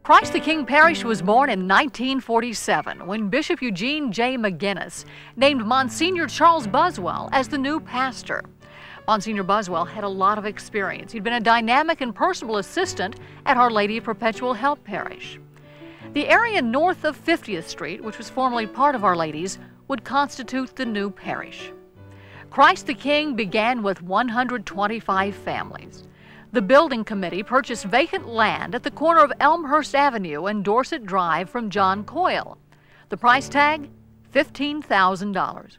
Christ the King Parish was born in 1947 when Bishop Eugene J. McGinnis named Monsignor Charles Buswell as the new pastor. Monsignor Buswell had a lot of experience. He'd been a dynamic and personal assistant at Our Lady of Perpetual Help Parish. The area north of 50th Street, which was formerly part of Our Lady's, would constitute the new parish. Christ the King began with 125 families. The building committee purchased vacant land at the corner of Elmhurst Avenue and Dorset Drive from John Coyle. The price tag, $15,000.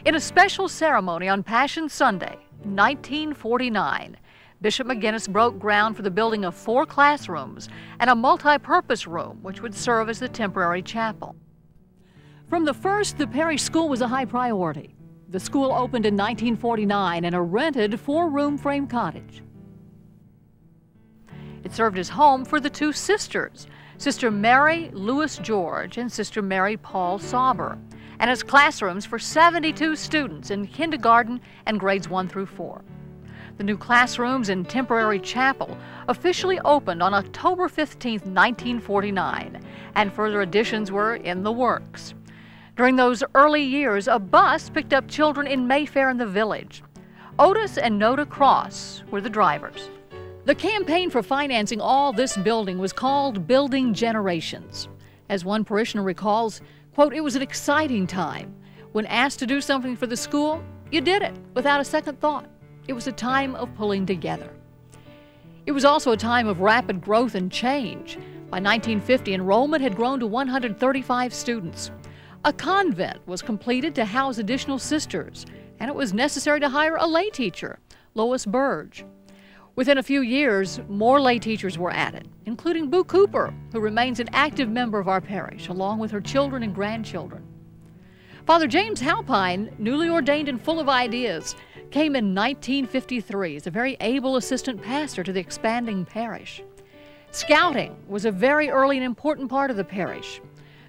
In a special ceremony on Passion Sunday, 1949, Bishop McGinnis broke ground for the building of 4 classrooms and a multi-purpose room which would serve as the temporary chapel. From the first, the parish school was a high priority. The school opened in 1949 in a rented 4-room frame cottage. It served as home for the 2 sisters, Sister Mary Lewis George and Sister Mary Paul Sauber, and as classrooms for 72 students in kindergarten and grades 1 through 4. The new classrooms and temporary chapel officially opened on October 15, 1949, and further additions were in the works. During those early years, a bus picked up children in Mayfair and the Village. Otis and Noda Cross were the drivers. The campaign for financing all this building was called Building Generations. As one parishioner recalls, quote, "It was an exciting time. When asked to do something for the school, you did it without a second thought. It was a time of pulling together." It was also a time of rapid growth and change. By 1950, enrollment had grown to 135 students. A convent was completed to house additional sisters, and it was necessary to hire a lay teacher, Lois Burge. Within a few years, more lay teachers were added, including Boo Cooper, who remains an active member of our parish, along with her children and grandchildren. Father James Halpine, newly ordained and full of ideas, came in 1953 as a very able assistant pastor to the expanding parish. Scouting was a very early and important part of the parish.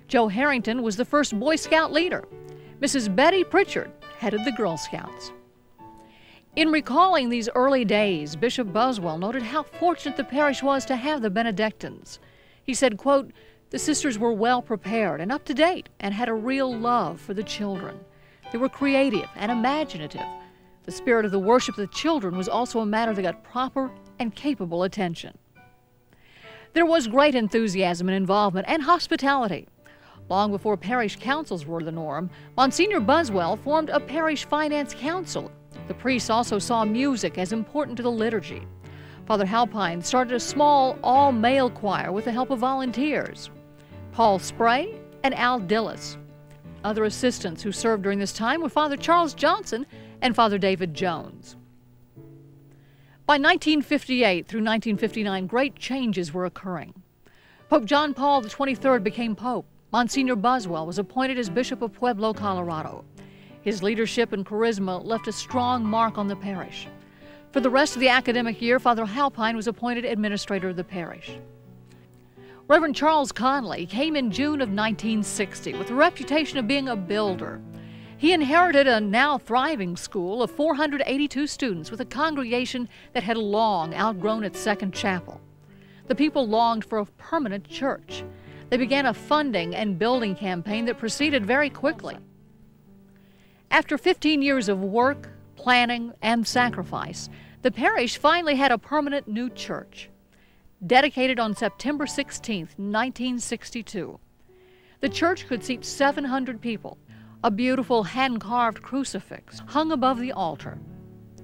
Joe Harrington was the first Boy Scout leader. Mrs. Betty Pritchard headed the Girl Scouts. In recalling these early days, Bishop Buswell noted how fortunate the parish was to have the Benedictines. He said, quote, "The sisters were well prepared and up to date and had a real love for the children. They were creative and imaginative. The spirit of the worship of the children was also a matter that got proper and capable attention." There was great enthusiasm and involvement and hospitality. Long before parish councils were the norm, Monsignor Buswell formed a parish finance council. The priests also saw music as important to the liturgy. Father Halpine started a small all-male choir with the help of volunteers, Paul Spray and Al Dillis. Other assistants who served during this time were Father Charles Johnson and Father David Jones. By 1958 through 1959, great changes were occurring. Pope John Paul XXIII became Pope. Monsignor Buswell was appointed as Bishop of Pueblo, Colorado. His leadership and charisma left a strong mark on the parish. For the rest of the academic year, Father Halpine was appointed administrator of the parish. Reverend Charles Conley came in June of 1960 with a reputation of being a builder. He inherited a now thriving school of 482 students with a congregation that had long outgrown its second chapel. The people longed for a permanent church. They began a funding and building campaign that proceeded very quickly. After 15 years of work, planning, and sacrifice, the parish finally had a permanent new church. Dedicated on September 16, 1962. The church could seat 700 people. A beautiful hand-carved crucifix hung above the altar.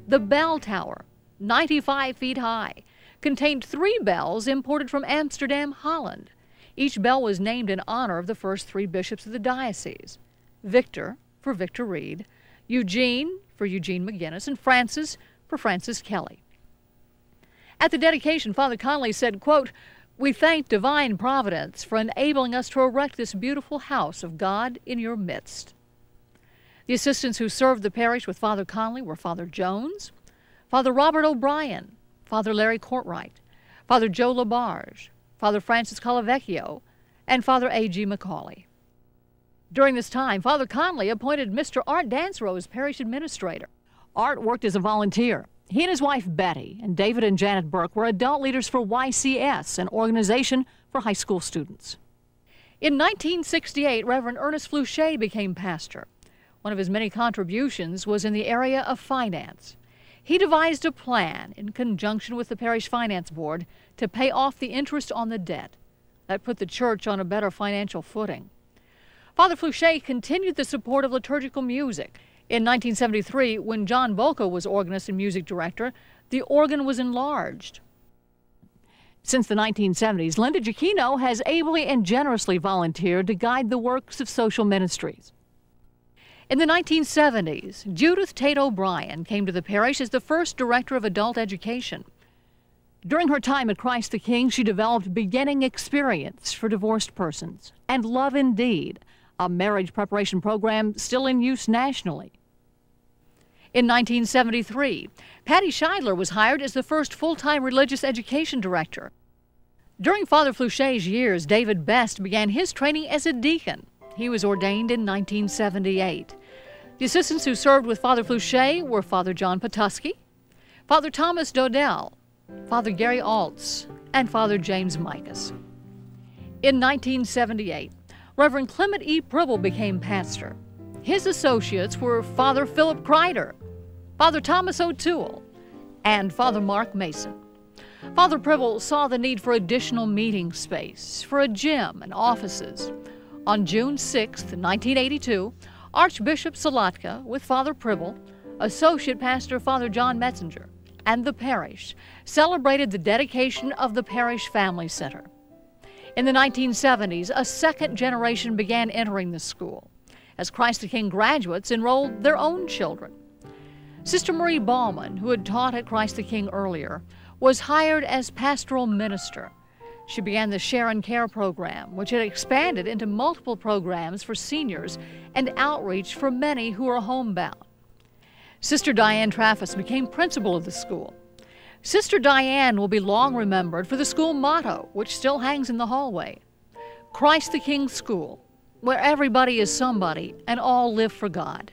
The bell tower, 95 feet high, contained 3 bells imported from Amsterdam, Holland. Each bell was named in honor of the first 3 bishops of the diocese: Victor, for Victor Reed, Eugene for Eugene McGinnis, and Francis for Francis Kelly. At the dedication, Father Conley said, quote, "We thank divine providence for enabling us to erect this beautiful house of God in your midst." The assistants who served the parish with Father Conley were Father Jones, Father Robert O'Brien, Father Larry Courtwright, Father Joe Labarge, Father Francis Colavecchio, and Father A.G. McCauley. During this time, Father Conley appointed Mr. Art Dansereau as parish administrator. Art worked as a volunteer. He and his wife Betty and David and Janet Burke were adult leaders for YCS, an organization for high school students. In 1968, Reverend Ernest Flouchet became pastor. One of his many contributions was in the area of finance. He devised a plan in conjunction with the parish finance board to pay off the interest on the debt. That put the church on a better financial footing. Father Flouchet continued the support of liturgical music. In 1973, when John Volko was organist and music director, the organ was enlarged. Since the 1970s, Linda Giacchino has ably and generously volunteered to guide the works of social ministries. In the 1970s, Judith Tate O'Brien came to the parish as the first director of adult education. During her time at Christ the King, she developed Beginning Experience for divorced persons and Love Indeed, a marriage preparation program still in use nationally. In 1973, Patty Scheidler was hired as the first full-time religious education director. During Father Flouchet's years, David Best began his training as a deacon. He was ordained in 1978. The assistants who served with Father Flouchet were Father John Patuski, Father Thomas Dodell, Father Gary Altz, and Father James Micas. In 1978, Reverend Clement E. Pribble became pastor. His associates were Father Philip Kreider, Father Thomas O'Toole, and Father Mark Mason. Father Pribble saw the need for additional meeting space, for a gym and offices. On June 6, 1982, Archbishop Salatka, with Father Pribble, Associate Pastor Father John Metzinger, and the parish celebrated the dedication of the Parish Family Center. In the 1970s, a second generation began entering the school, as Christ the King graduates enrolled their own children. Sister Marie Ballman, who had taught at Christ the King earlier, was hired as pastoral minister. She began the Share and Care program, which had expanded into multiple programs for seniors and outreach for many who are homebound. Sister Diane Traffus became principal of the school. Sister Diane will be long remembered for the school motto, which still hangs in the hallway: Christ the King School, where everybody is somebody and all live for God.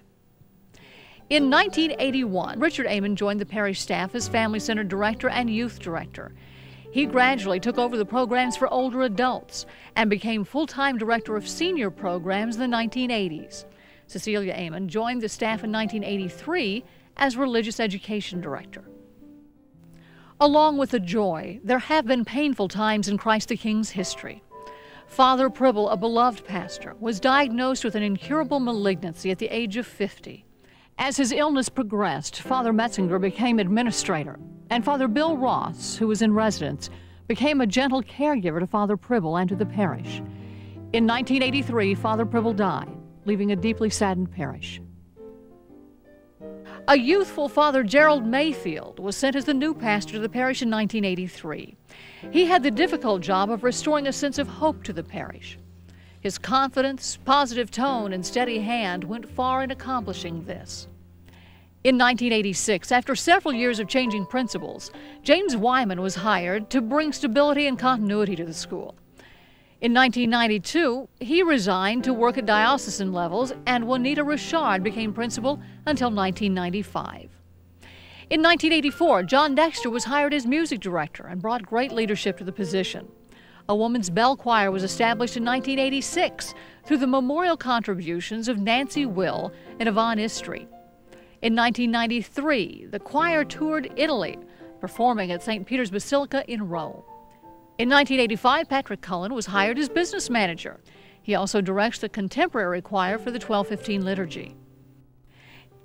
In 1981, Richard Amon joined the parish staff as Family Center Director and Youth Director. He gradually took over the programs for older adults and became full-time Director of Senior Programs in the 1980s. Cecilia Amon joined the staff in 1983 as Religious Education Director. Along with the joy, there have been painful times in Christ the King's history. Father Pribble, a beloved pastor, was diagnosed with an incurable malignancy at the age of 50. As his illness progressed, Father Metzinger became administrator, and Father Bill Ross, who was in residence, became a gentle caregiver to Father Pribble and to the parish. In 1983, Father Pribble died, leaving a deeply saddened parish. A youthful Father Gerald Mayfield was sent as the new pastor to the parish in 1983. He had the difficult job of restoring a sense of hope to the parish. His confidence, positive tone, and steady hand went far in accomplishing this. In 1986, after several years of changing principals, James Wyman was hired to bring stability and continuity to the school. In 1992, he resigned to work at diocesan levels, and Juanita Richard became principal until 1995. In 1984, John Dexter was hired as music director and brought great leadership to the position. A woman's bell choir was established in 1986 through the memorial contributions of Nancy Will and Yvonne Istri. In 1993, the choir toured Italy, performing at St. Peter's Basilica in Rome. In 1985, Patrick Cullen was hired as business manager. He also directs the contemporary choir for the 1215 liturgy.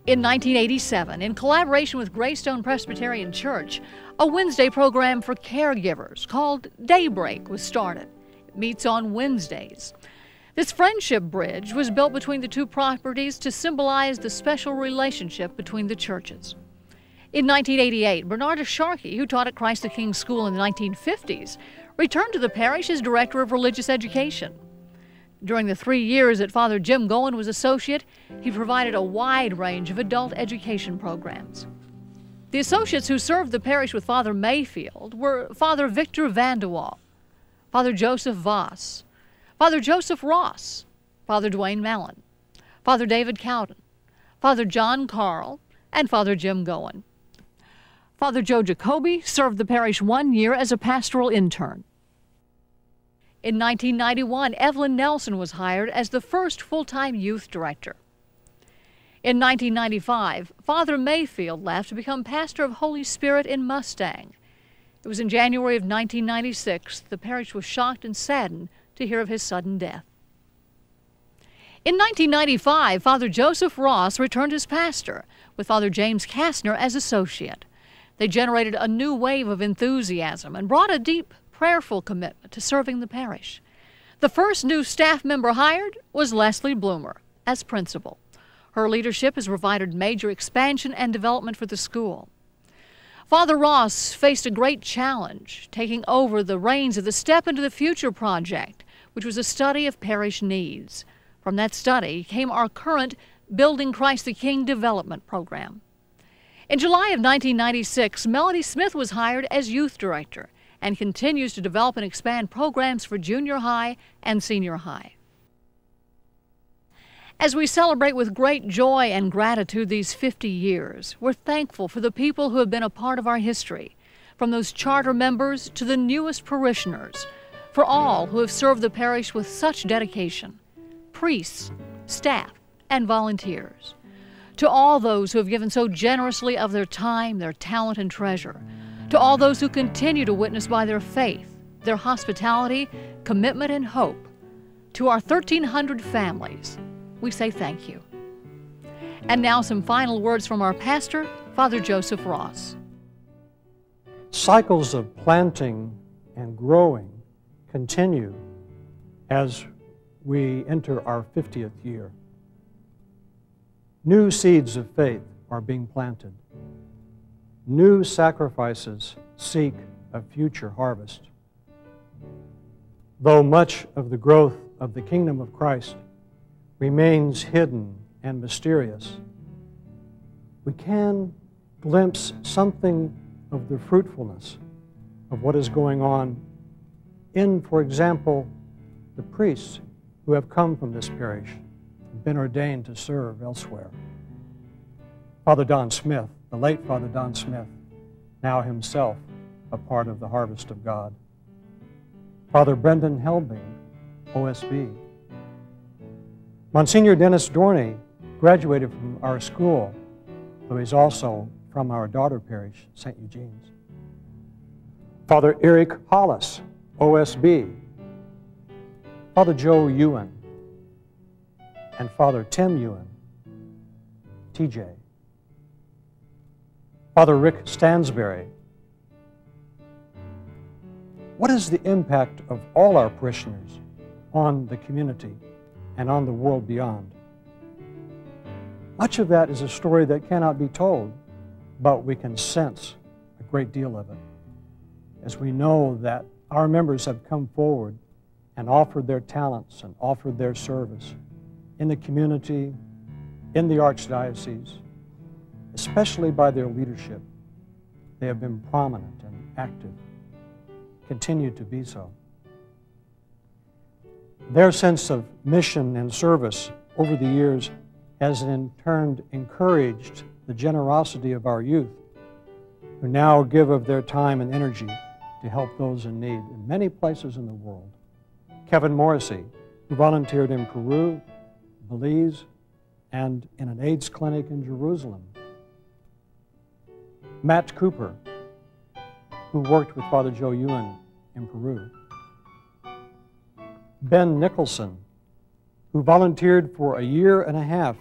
In 1987, in collaboration with Greystone Presbyterian Church, a Wednesday program for caregivers called Daybreak was started. It meets on Wednesdays. This friendship bridge was built between the two properties to symbolize the special relationship between the churches. In 1988, Bernarda Sharkey, who taught at Christ the King School in the 1950s, returned to the parish as Director of Religious Education. During the 3 years that Father Jim Goen was associate, he provided a wide range of adult education programs. The associates who served the parish with Father Mayfield were Father Victor Vandewaal, Father Joseph Voss, Father Joseph Ross, Father Dwayne Mallon, Father David Cowden, Father John Carl, and Father Jim Goen. Father Joe Jacoby served the parish 1 year as a pastoral intern. In 1991, Evelyn Nelson was hired as the first full-time youth director. In 1995, Father Mayfield left to become pastor of Holy Spirit in Mustang. It was in January of 1996 the parish was shocked and saddened to hear of his sudden death. In 1995, Father Joseph Ross returned as pastor, with Father James Kastner as associate. They generated a new wave of enthusiasm and brought a deep, prayerful commitment to serving the parish. The first new staff member hired was Leslie Bloomer as principal. Her leadership has provided major expansion and development for the school. Father Ross faced a great challenge, taking over the reins of the Step into the Future project, which was a study of parish needs. From that study came our current Building Christ the King development program. In July of 1996, Melody Smith was hired as youth director and continues to develop and expand programs for junior high and senior high. As we celebrate with great joy and gratitude these 50 years, we're thankful for the people who have been a part of our history, from those charter members to the newest parishioners, for all who have served the parish with such dedication, priests, staff, and volunteers. To all those who have given so generously of their time, their talent, and treasure. To all those who continue to witness by their faith, their hospitality, commitment, and hope. To our 1,300 families, we say thank you. And now some final words from our pastor, Father Joseph Ross. Cycles of planting and growing continue as we enter our 50th year. New seeds of faith are being planted. New sacrifices seek a future harvest. Though much of the growth of the kingdom of Christ remains hidden and mysterious, we can glimpse something of the fruitfulness of what is going on in, for example, the priests who have come from this parish and been ordained to serve elsewhere. Father Don Smith, the late Father Don Smith, now himself a part of the harvest of God. Father Brendan Helbing, OSB. Monsignor Dennis Dorney graduated from our school, though he's also from our daughter parish, St. Eugene's. Father Eric Hollis, OSB. Father Joe Ewan and Father Tim Ewan, TJ. Father Rick Stansberry. What is the impact of all our parishioners on the community and on the world beyond? Much of that is a story that cannot be told, but we can sense a great deal of it, as we know that our members have come forward and offered their talents and offered their service in the community, in the Archdiocese, especially by their leadership. They have been prominent and active, continue to be so. Their sense of mission and service over the years has in turn encouraged the generosity of our youth, who now give of their time and energy to help those in need in many places in the world. Kevin Morrissey, who volunteered in Peru, Belize, and in an AIDS clinic in Jerusalem. Matt Cooper, who worked with Father Joe Ewan in Peru. Ben Nicholson, who volunteered for a year and a half